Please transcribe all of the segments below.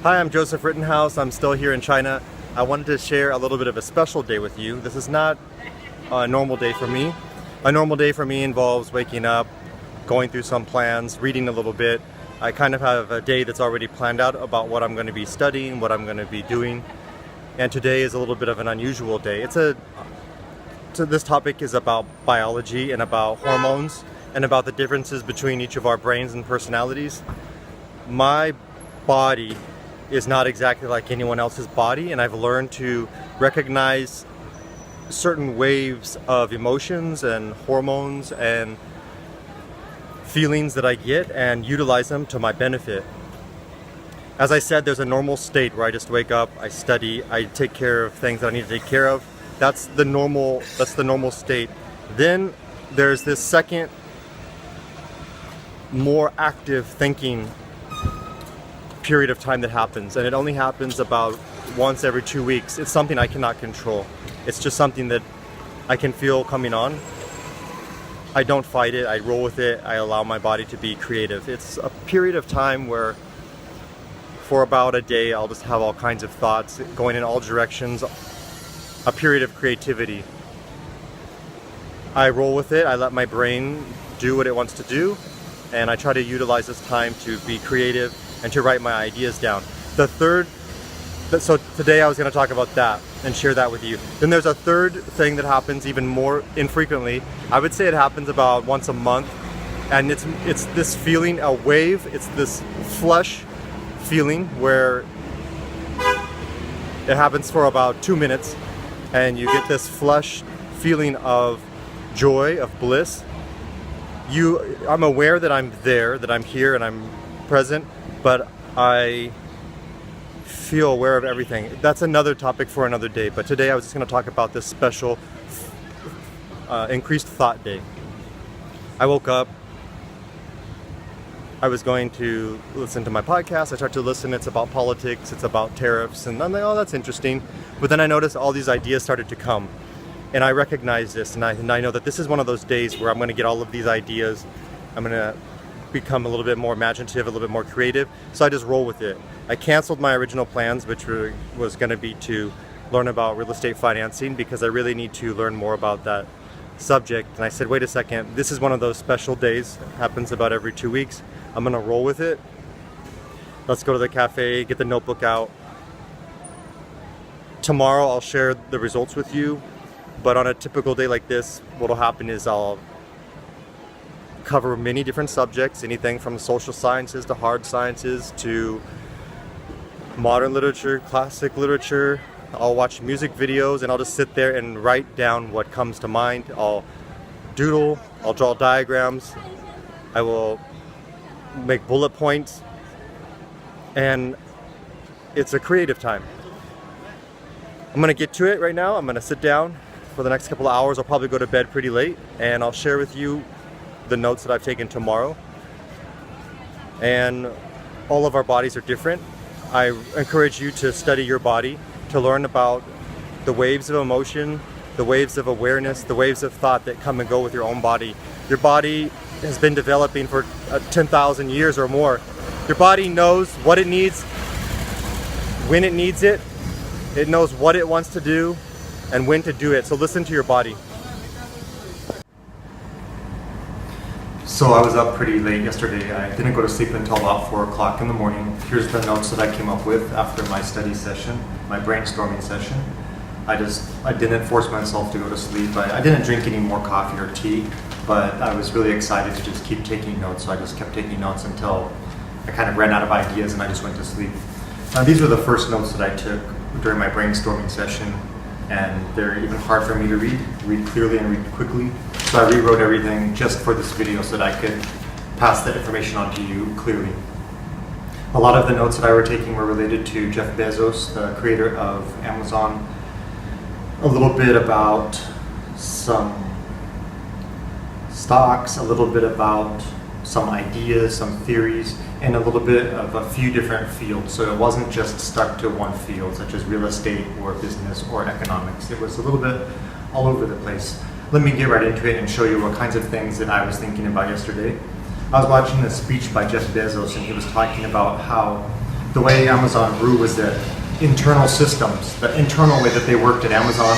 Hi, I'm Joseph Rittenhouse. I'm still here in China. I wanted to share a little bit of a special day with you. This is not a normal day for me. A normal day for me involves waking up, going through some plans, reading a little bit. I kind of have a day that's already planned out about what I'm going to be studying, what I'm going to be doing. And today is a little bit of an unusual day. This topic is about biology and about hormones and about the differences between each of our brains and personalities. My body is not exactly like anyone else's body, and I've learned to recognize certain waves of emotions and hormones and feelings that I get and utilize them to my benefit. As I said, there's a normal state where I just wake up, I study, I take care of things that I need to take care of. That's the normal state. Then there's this second, more active thinking period of time that happens, and it only happens about once every 2 weeks. It's something I cannot control. It's just something that I can feel coming on. I don't fight it, I roll with it, I allow my body to be creative. It's a period of time where for about a day I'll just have all kinds of thoughts going in all directions, a period of creativity. I roll with it, I let my brain do what it wants to do, and I try to utilize this time to be creative and to write my ideas down. So today I was going to talk about that and share that with you. Then there's a third thing that happens even more infrequently. I would say it happens about once a month, and it's this feeling, a wave. It's this flush feeling where it happens for about 2 minutes, and you get this flush feeling of joy, of bliss. I'm aware that I'm there, that I'm here, and I'm present, but I feel aware of everything. That's another topic for another day, but today I was just going to talk about this special increased thought day. I woke up, I was going to listen to my podcast, I started to listen, it's about politics, it's about tariffs, and I'm like, oh, that's interesting. But then I noticed all these ideas started to come, and I recognize this, and I know that this is one of those days where I'm going to get all of these ideas, I'm going to become a little bit more imaginative, a little bit more creative, so I just roll with it. I canceled my original plans, which was going to be to learn about real estate financing, because I really need to learn more about that subject. And I said, wait a second, this is one of those special days, it happens about every 2 weeks, I'm going to roll with it. Let's go to the cafe, get the notebook out. Tomorrow I'll share the results with you, but on a typical day like this, what'll happen is I'll cover many different subjects, anything from social sciences to hard sciences to modern literature, classic literature. I'll watch music videos, and I'll just sit there and write down what comes to mind. I'll doodle, I'll draw diagrams, I will make bullet points, and it's a creative time. I'm gonna get to it right now. I'm gonna sit down for the next couple of hours. I'll probably go to bed pretty late, and I'll share with you the notes that I've taken tomorrow. And all of our bodies are different. I encourage you to study your body, to learn about the waves of emotion, the waves of awareness, the waves of thought that come and go with your own body. Your body has been developing for 10,000 years or more. Your body knows what it needs, when it needs it. It knows what it wants to do and when to do it. So listen to your body. So I was up pretty late yesterday. I didn't go to sleep until about 4 o'clock in the morning. Here's the notes that I came up with after my study session, my brainstorming session. I didn't force myself to go to sleep. I didn't drink any more coffee or tea, but I was really excited to just keep taking notes. So I just kept taking notes until I kind of ran out of ideas and I just went to sleep. These were the first notes that I took during my brainstorming session, and they're even hard for me to read clearly and read quickly. So I rewrote everything just for this video so that I could pass that information on to you clearly. A lot of the notes that I were taking were related to Jeff Bezos, the creator of Amazon, a little bit about some stocks, a little bit about some ideas, some theories, and a little bit of a few different fields. So it wasn't just stuck to one field, such as real estate or business or economics. It was a little bit all over the place. Let me get right into it and show you what kinds of things that I was thinking about yesterday. I was watching a speech by Jeff Bezos, and he was talking about how the way Amazon grew was that internal systems, the internal way that they worked at Amazon,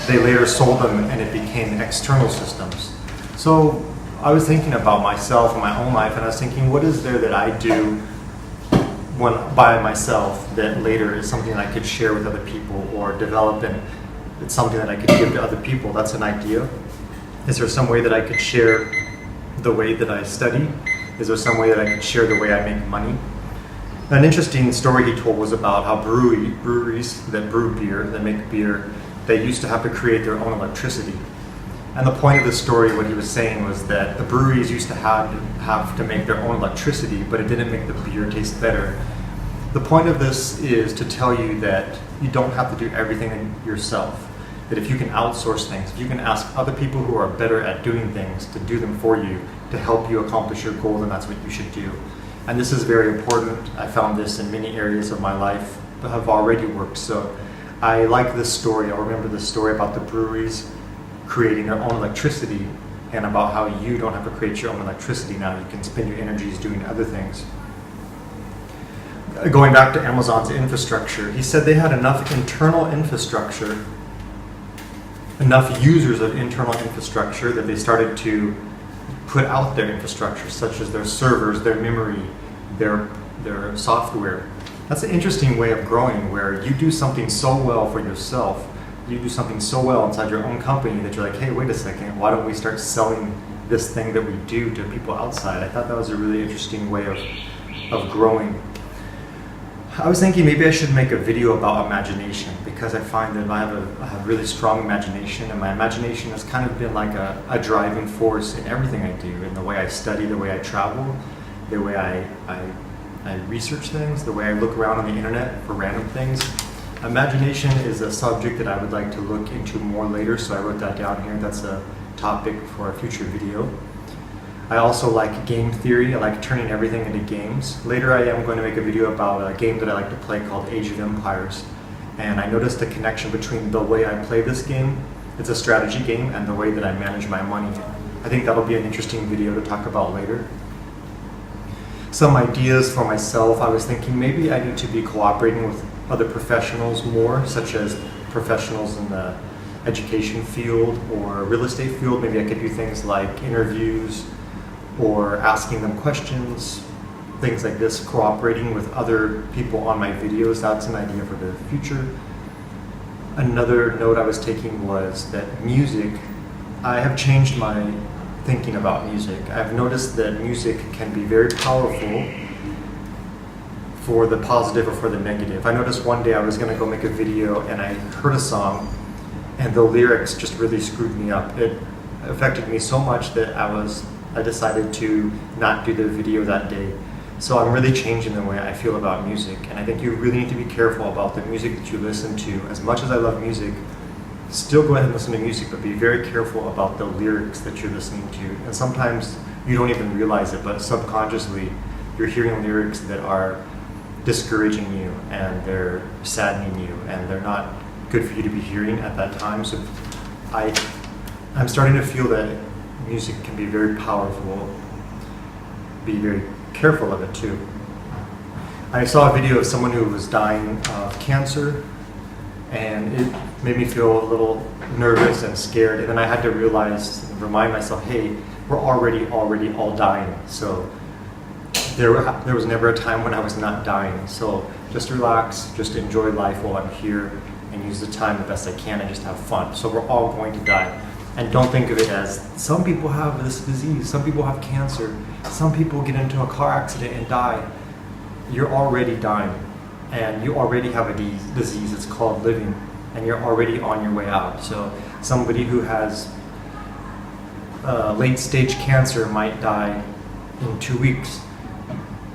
they later sold them and it became external systems. So I was thinking about myself and my own life, and I was thinking, what is there that I do by myself that later is something I could share with other people or develop, and it's something that I could give to other people? That's an idea. Is there some way that I could share the way that I study? Is there some way that I could share the way I make money? An interesting story he told was about how breweries that brew beer, that make beer, they used to have to create their own electricity. And the point of the story, what he was saying, was that the breweries used to have to make their own electricity, but it didn't make the beer taste better. The point of this is to tell you that you don't have to do everything yourself. That if you can outsource things, if you can ask other people who are better at doing things to do them for you, to help you accomplish your goal, then that's what you should do. And this is very important. I found this in many areas of my life that have already worked. So I like this story. I remember this story about the breweries creating their own electricity, and about how you don't have to create your own electricity now. You can spend your energies doing other things. Going back to Amazon's infrastructure, he said they had enough internal infrastructure, enough users of internal infrastructure, that they started to put out their infrastructure, such as their servers, their memory, their software. That's an interesting way of growing, where you do something so well for yourself, you do something so well inside your own company that you're like, hey, wait a second, why don't we start selling this thing that we do to people outside? I thought that was a really interesting way of growing. I was thinking maybe I should make a video about imagination, because I find that I have a really strong imagination, and my imagination has kind of been like a driving force in everything I do, in the way I study, the way I travel, the way I research things, the way I look around on the internet for random things. Imagination is a subject that I would like to look into more later, so I wrote that down here. That's a topic for a future video. I also like game theory. I like turning everything into games. Later I am going to make a video about a game that I like to play called Age of Empires. And I noticed a connection between the way I play this game, it's a strategy game, and the way that I manage my money. I think that'll be an interesting video to talk about later. Some ideas for myself. I was thinking maybe I need to be cooperating with other professionals more, such as professionals in the education field or real estate field. Maybe I could do things like interviews or asking them questions, things like this, cooperating with other people on my videos. That's an idea for the future. Another note I was taking was that music, I have changed my thinking about music. I've noticed that music can be very powerful for the positive or for the negative. I noticed one day I was going to go make a video and I heard a song and the lyrics just really screwed me up. It affected me so much that I decided to not do the video that day. So I'm really changing the way I feel about music, and I think you really need to be careful about the music that you listen to. As much as I love music, still go ahead and listen to music, but be very careful about the lyrics that you're listening to. And sometimes you don't even realize it, but subconsciously you're hearing lyrics that are discouraging you and they're saddening you and they're not good for you to be hearing at that time. So I'm starting to feel that music can be very powerful. Be very careful of it too. I saw a video of someone who was dying of cancer, and it made me feel a little nervous and scared, and then I had to remind myself, hey, we're already all dying. So there was never a time when I was not dying. So just relax, just enjoy life while I'm here, and use the time the best I can and just have fun. So we're all going to die. And don't think of it as, some people have this disease, some people have cancer, some people get into a car accident and die. You're already dying, and you already have a disease. It's called living, and you're already on your way out. So somebody who has late stage cancer might die in 2 weeks.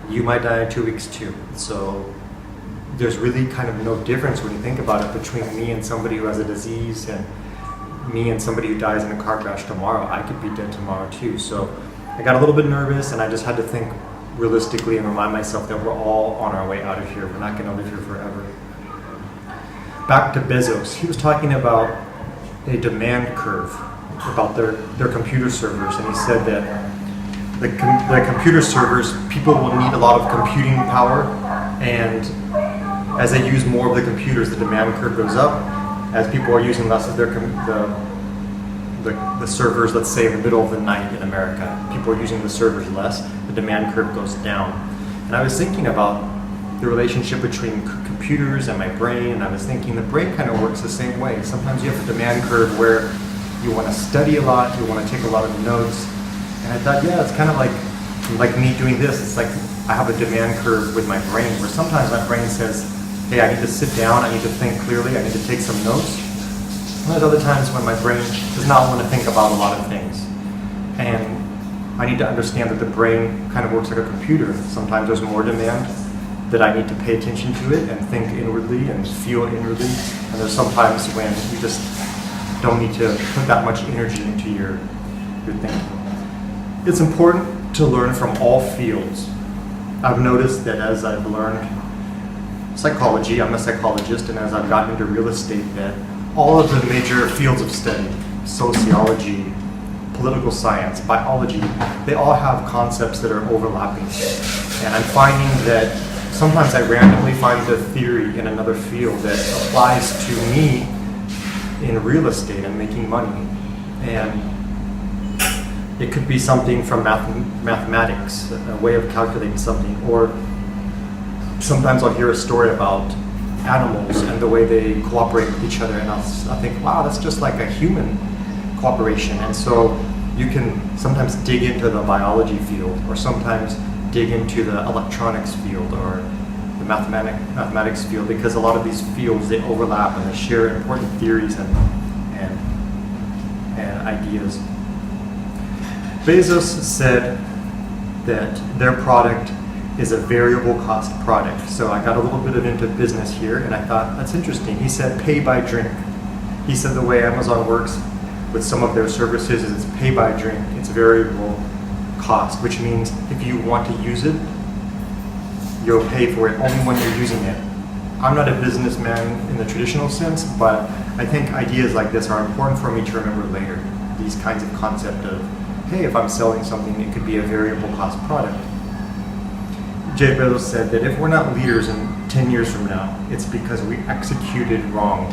You might die in 2 weeks too. So there's really kind of no difference when you think about it between me and somebody who has a disease, and me and somebody who dies in a car crash tomorrow. I could be dead tomorrow too. So I got a little bit nervous, and I just had to think realistically and remind myself that we're all on our way out of here. We're not going to live here forever. Back to Bezos. He was talking about a demand curve about their computer servers, and he said that the computer servers, people will need a lot of computing power, And as they use more of the computers, the demand curve goes up. As people are using less of the servers, let's say in the middle of the night in America, people are using the servers less, the demand curve goes down. And I was thinking about the relationship between computers and my brain, and I was thinking the brain kind of works the same way. Sometimes you have a demand curve where you want to study a lot, you want to take a lot of notes, and I thought, yeah, it's kind of like me doing this. It's like I have a demand curve with my brain, where sometimes my brain says, hey, I need to sit down, I need to think clearly, I need to take some notes. And there's other times when my brain does not want to think about a lot of things. And I need to understand that the brain kind of works like a computer. Sometimes there's more demand that I need to pay attention to it and think inwardly and feel inwardly. And there's sometimes when you just don't need to put that much energy into your thinking. It's important to learn from all fields. I've noticed that as I've learned psychology, I'm a psychologist, and as I've gotten into real estate, that all of the major fields of study, sociology, political science, biology, they all have concepts that are overlapping. And I'm finding that sometimes I randomly find a theory in another field that applies to me in real estate and making money. And it could be something from mathematics, a way of calculating something, or sometimes I'll hear a story about animals and the way they cooperate with each other, and I'll think, wow, that's just like a human cooperation. And so you can sometimes dig into the biology field, or sometimes dig into the electronics field, or the mathematics field, because a lot of these fields, they overlap and they share important theories and ideas. Bezos said that their product is a variable cost product. So I got a little bit into business here, and I thought, that's interesting. He said pay by drink. He said the way Amazon works with some of their services is it's pay by drink. It's variable cost, which means if you want to use it, you'll pay for it only when you're using it. I'm not a businessman in the traditional sense, but I think ideas like this are important for me to remember later. These kinds of concept of, hey, if I'm selling something, it could be a variable cost product. Jay Bezos said that if we're not leaders in 10 years from now, it's because we executed wrong.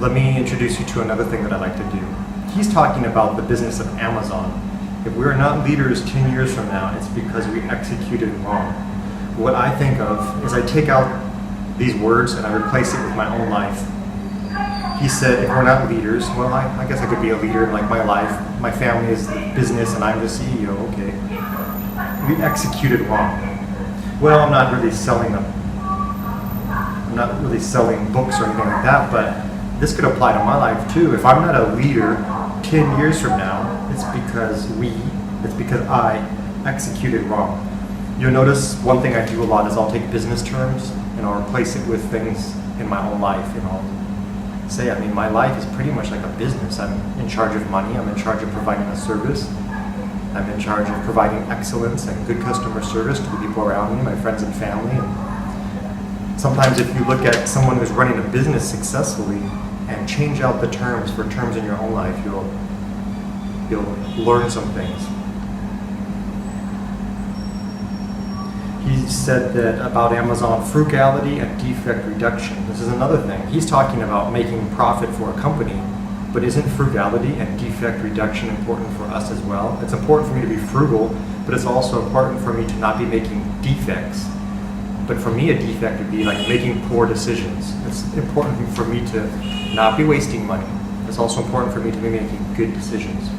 Let me introduce you to another thing that I like to do. He's talking about the business of Amazon. If we're not leaders 10 years from now, it's because we executed wrong. What I think of is I take out these words and I replace it with my own life. He said, if we're not leaders, well, I guess I could be a leader in like my life. My family is the business and I'm the CEO, okay. We executed wrong. Well, I'm not really selling them. I'm not really selling books or anything like that, but this could apply to my life too. If I'm not a leader 10 years from now, it's because I executed wrong. You'll notice one thing I do a lot is I'll take business terms and I'll replace it with things in my own life. And I'll say, I mean, my life is pretty much like a business. I'm in charge of money. I'm in charge of providing a service. I'm in charge of providing excellence and good customer service to the people around me, my friends and family. And sometimes if you look at someone who's running a business successfully and change out the terms for terms in your own life, you'll learn some things. He said that about Amazon, frugality and defect reduction. This is another thing. He's talking about making profit for a company, but isn't frugality and defect reduction important for us as well? It's important for me to be frugal, but it's also important for me to not be making defects. But for me, a defect would be like making poor decisions. It's important for me to not be wasting money. It's also important for me to be making good decisions.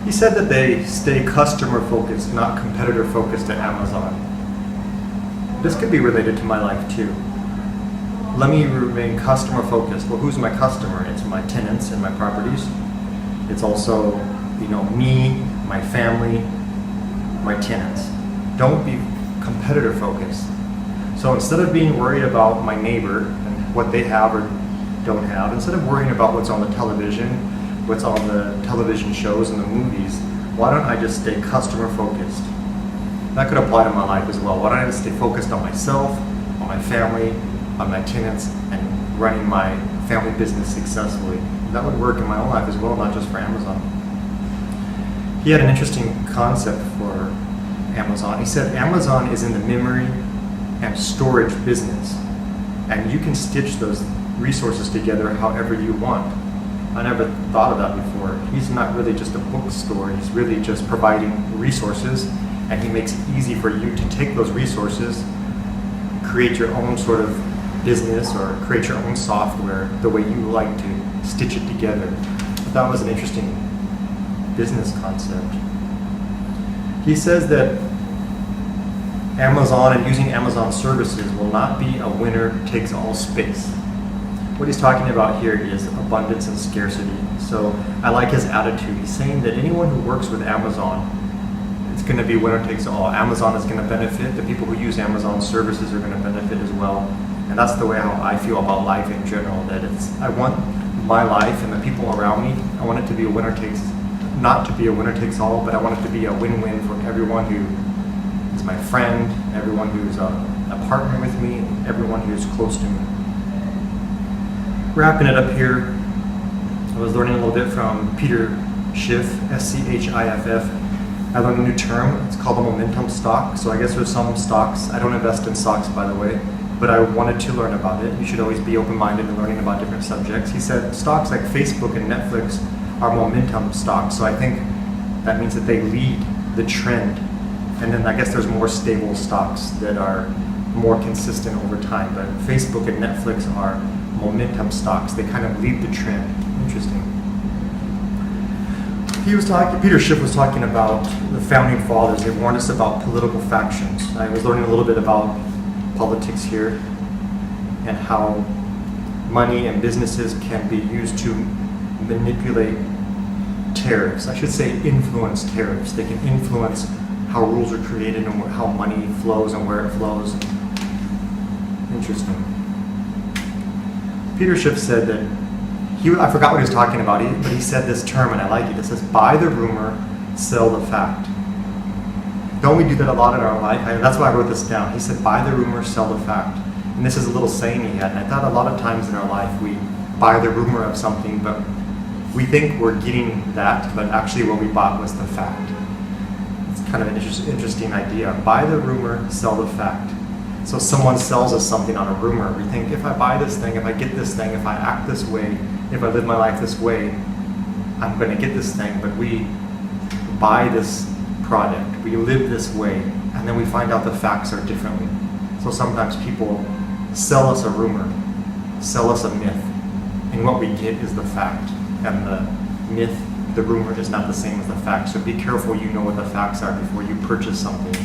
He said that they stay customer focused, not competitor focused at Amazon. This could be related to my life too. Let me remain customer focused. Well, who's my customer? It's my tenants and my properties. It's also, me, my family, my tenants. Don't be competitor focused. So instead of being worried about my neighbor and what they have or don't have, instead of worrying about what's on the television, what's on the television shows and the movies, why don't I just stay customer focused? That could apply to my life as well. Why don't I just stay focused on myself, on my family, on my tenants, and running my family business successfully? that would work in my own life as well, not just for Amazon. He had an interesting concept for Amazon. He said Amazon is in the memory and storage business, and you can stitch those resources together however you want. I never thought of that before. He's not really just a bookstore, he's really just providing resources, and he makes it easy for you to take those resources, create your own sort of business or create your own software the way you like to stitch it together. But that was an interesting business concept. He says that Amazon and using Amazon services will not be a winner takes all space. What he's talking about here is abundance and scarcity. So I like his attitude. He's saying that anyone who works with Amazon, it's going to be winner takes all. Amazon is going to benefit. The people who use Amazon services are going to benefit as well. And that's the way how I feel about life in general. That I want my life and the people around me, I want it to be a winner takes, not to be a winner takes all, but I want it to be a win-win for everyone who is my friend, everyone who's a partner with me, and everyone who's close to me. Wrapping it up here, I was learning a little bit from Peter Schiff, Schiff. I learned a new term. It's called a momentum stock. So I guess there's some stocks. I don't invest in stocks, by the way, but I wanted to learn about it. You should always be open-minded in learning about different subjects. He said stocks like Facebook and Netflix are momentum stocks. So I think that means that they lead the trend. And then I guess there's more stable stocks that are more consistent over time. But Facebook and Netflix are momentum stocks. They kind of lead the trend. Interesting. Peter Schiff was talking about the founding fathers. They warned us about political factions. I was learning a little bit about politics here and how money and businesses can be used to manipulate tariffs. I should say influence tariffs. They can influence how rules are created and how money flows and where it flows. Interesting. Peter Schiff said that I forgot what he was talking about, but he said this term, and I like it. It says, buy the rumor, sell the fact. Don't we do that a lot in our life? That's why I wrote this down. He said, buy the rumor, sell the fact. And this is a little saying he had, and I thought a lot of times in our life we buy the rumor of something, but we think we're getting that, but actually what we bought was the fact. It's kind of an interesting idea. Buy the rumor, sell the fact. So someone sells us something on a rumor. We think, if I buy this thing, if I get this thing, if I act this way, if I live my life this way, I'm going to get this thing. But we buy this product, we live this way, and then we find out the facts are differently. So sometimes people sell us a rumor, sell us a myth, and what we get is the fact. And the myth, the rumor, is not the same as the fact. So be careful you know what the facts are before you purchase something,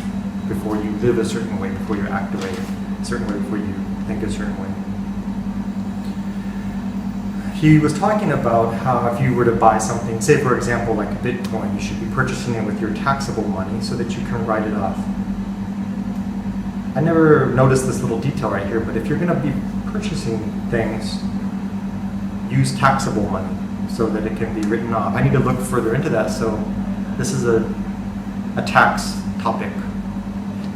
before you live a certain way, before you act a certain way, before you think a certain way. He was talking about how if you were to buy something, say for example like Bitcoin, you should be purchasing it with your taxable money so that you can write it off. I never noticed this little detail right here, but if you're going to be purchasing things, use taxable money so that it can be written off. I need to look further into that, so this is a tax topic.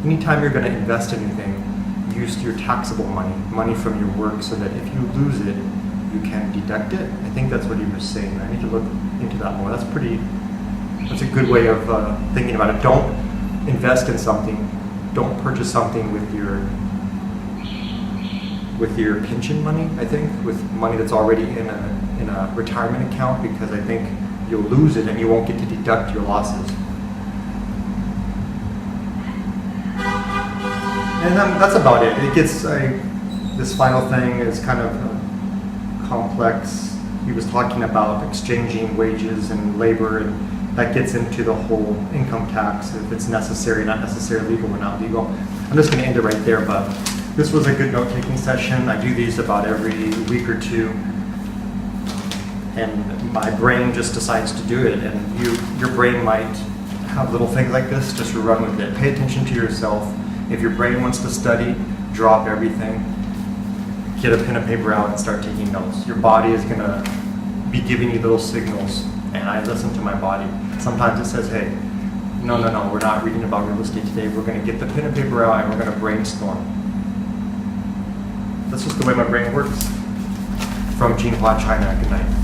Anytime you're going to invest in anything, use your taxable money from your work, so that if you lose it, you can deduct it. I think that's what he was saying. I need to look into that more. That's a good way of thinking about it. Don't invest in something. Don't purchase something with your pension money, I think, with money that's already in a retirement account, because I think you'll lose it and you won't get to deduct your losses. And that's about it. This final thing is kind of complex. He was talking about exchanging wages and labor, and that gets into the whole income tax, if it's necessary, not necessarily legal or not legal. I'm just going to end it right there, but this was a good note-taking session. I do these about every week or two, and my brain just decides to do it, and your brain might have little things like this. Just run with it. Pay attention to yourself. If your brain wants to study, drop everything. Get a pen and paper out and start taking notes. Your body is going to be giving you little signals, and I listen to my body. Sometimes it says, hey, no, we're not reading about real estate today. We're going to get the pen and paper out and we're going to brainstorm. That's just the way my brain works. From Jinhua, China. Good night.